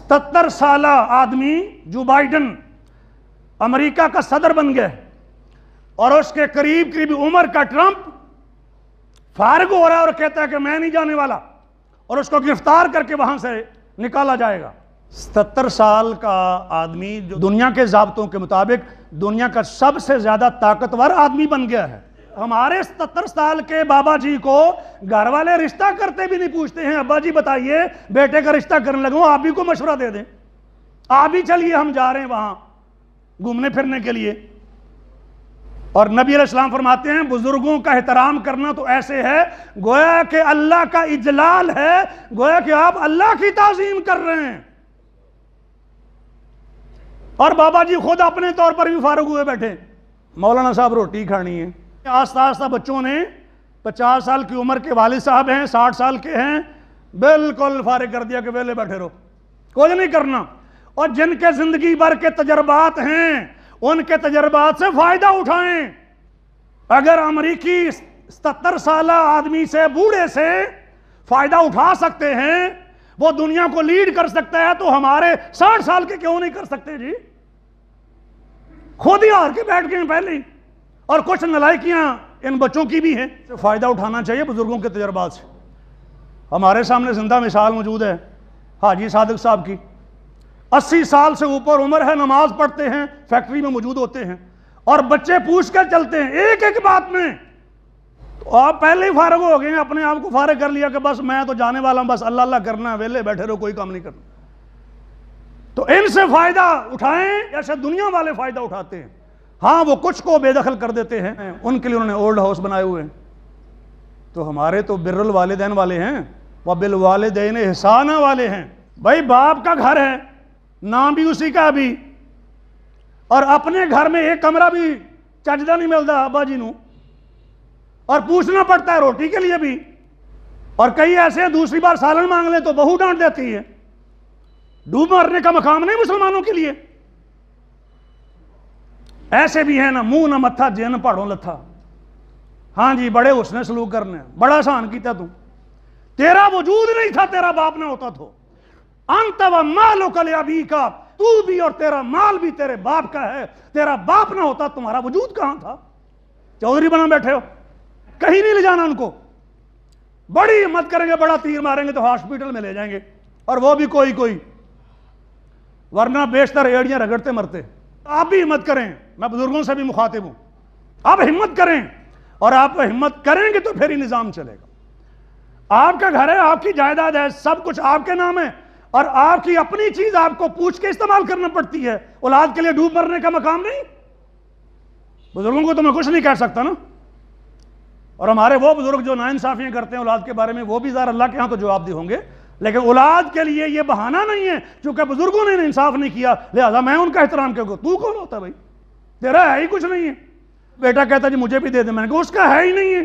77 سالہ آدمی Joe Biden امریکہ کا صدر بن گیا اور اس کے قریب عمر کا ٹرمپ فارغ ہو رہا ہے اور کہتا ہے کہ میں نہیں جانے والا، اور اس کو گرفتار کر کے وہاں سے نکالا جائے گا۔ 77 سال کا آدمی جو دنیا کے ضابطوں کے مطابق دنیا کا سب سے زیادہ طاقتور آدمی بن گیا ہے۔ ہمارے 77 سال کے بابا جی کو گھر والے رشتہ کرتے بھی نہیں پوچھتے ہیں، ابا جی بتائیے بیٹے کا رشتہ کرنے لگوں، آپ بھی کو مشورہ دے دیں، آپ بھی چلیے ہم جا رہے ہیں وہاں گھومنے پھرنے کے لیے۔ اور نبی علیہ السلام فرماتے ہیں بزرگوں کا احترام کرنا تو ایسے ہے گویا کہ اللہ کا اجلال ہے، گویا کہ آپ اللہ کی تعظیم کر رہے ہیں۔ اور بابا جی خود اپنے طور پر بھی فارغ ہوئے بیٹھے، مولانا صاحب روٹی کھانی ہے۔ آہستہ آہستہ بچوں نے 50 سال کی عمر کے والد صاحب ہیں، 60 سال کے ہیں، بالکل فارغ کر دیا کہ ویلے بیٹھے رہو، کچھ نہیں کرنا۔ اور جن کے زندگی بھر کے تجربات ہیں ان کے تجربات سے فائدہ اٹھائیں۔ اگر امریکی 77 سالہ آدمی سے، بوڑھے سے فائدہ اٹھا سکتے ہیں، وہ دنیا کو لیڈ کر سکتا ہے، تو ہمارے 60 سال کے کیوں نہیں کر سکتے جی؟ خود ہی ہار کے بیٹھ گئے ہیں پہلے ہی، اور کچھ نلائکیاں ان بچوں کی بھی ہیں۔ فائدہ اٹھانا چاہیے بزرگوں کے تجربات سے۔ ہمارے سامنے زندہ مثال موجود ہے حاجی صادق صاحب کی، 80 سال سے اوپر عمر ہے، نماز پڑھتے ہیں، فیکٹری میں موجود ہوتے ہیں، اور بچے پوچھ کر چلتے ہیں ایک ایک بات میں۔ تو آپ پہلے ہی فارغ ہو گئے ہیں، اپنے آپ کو فارغ کر لیا کہ بس میں تو جانے والا ہوں، بس اللہ اللہ کرنا ہے، ویلے بیٹھے رہو، کوئی کام نہیں کرنا۔ تو ان سے فائدہ اٹھائیں ایسے دنیا والے فائدہ اٹھاتے ہیں۔ ہاں وہ کچھ کو بے دخل کر دیتے ہیں، ان کے لیے انہوں نے اولڈ ہاؤس بنائے ہوئے ہیں۔ تو ہمارے تو بر الوالدین والے ہیں، وبالوالدین احسانا والے ہیں۔ بھائی باپ کا گھر ہے، نام بھی اسی کا بھی، اور اپنے گھر میں ایک کمرہ بھی چجدہ نہیں ملتا ابا جی نو، اور پوچھنا پڑتا ہے روٹی کے لیے بھی۔ اور کئی ایسے ہیں دوسری بار سالن مانگ لیں تو بہو ڈانٹ دیتی ہے۔ ڈوب مرنے کا مقام نہیں مسلمانوں کے لیے۔ ایسے بھی ہیں نا منہ نہ متھا جن پہاڑوں لتھا، ہاں جی بڑے حسن سلوک کرنے، بڑا آسان کیتا تو، تیرا وجود نہیں تھا، تیرا باپ نہ ہوتا تو، انت و مالک لابیک، تو بھی اور تیرا مال بھی تیرے باپ کا ہے، تیرا باپ نہ ہوتا تمہارا وجود کہاں تھا؟ چودھری بنا بیٹھے ہو، کہیں نہیں لے جانا ان کو، بڑی ہمت کریں گے، بڑا تیر ماریں گے تو ہاسپٹل میں لے جائیں گے، اور وہ بھی کوئی، ورنہ بیشتر ایڑیاں رگڑتے مرتے۔ آپ بھی ہمت کریں، میں بزرگوں سے بھی مخاطب ہوں، آپ ہمت کریں، اور آپ ہمت کریں گے تو پھر ہی نظام چلے گا۔ آپ کا گھر ہے، آپ کی جائیداد ہے، سب کچھ آپ کے نام ہے، اور آپ کی اپنی چیز آپ کو پوچھ کے استعمال کرنا پڑتی ہے، اولاد کے لیے ڈوب مرنے کا مقام نہیں۔ بزرگوں کو تو میں کچھ نہیں کہہ سکتا نا، اور ہمارے وہ بزرگ جو ناانصافیاں کرتے ہیں اولاد کے بارے میں، وہ بھی ظاہر اللہ کے ہاں تو جواب دہ ہوں گے، لیکن اولاد کے لیے یہ بہانہ نہیں ہے چونکہ بزرگوں نے انصاف نہیں کیا لہذا میں ان کا احترام کروں گا۔ تو کون ہوتا ہے بھائی؟ تیرا ہے ہی کچھ نہیں ہے۔ بیٹا کہتا جی مجھے بھی دے دیں، میں نے کہا اس کا ہے ہی نہیں ہے۔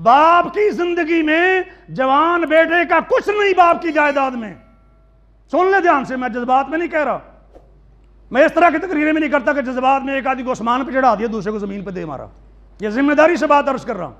باپ کی زندگی میں جوان بیٹے کا کچھ نہیں باپ کی جائیداد میں۔ سن لے دھیان سے، میں جذبات میں نہیں کہہ رہا، میں اس طرح کی تقریریں میں نہیں کرتا کہ جذبات میں ایک آدھی کو آسمان پہ چڑھا دیا دوسرے کو زمین پہ دے مارا، یہ ذمہ داری سے بات عرض کر رہا ہوں۔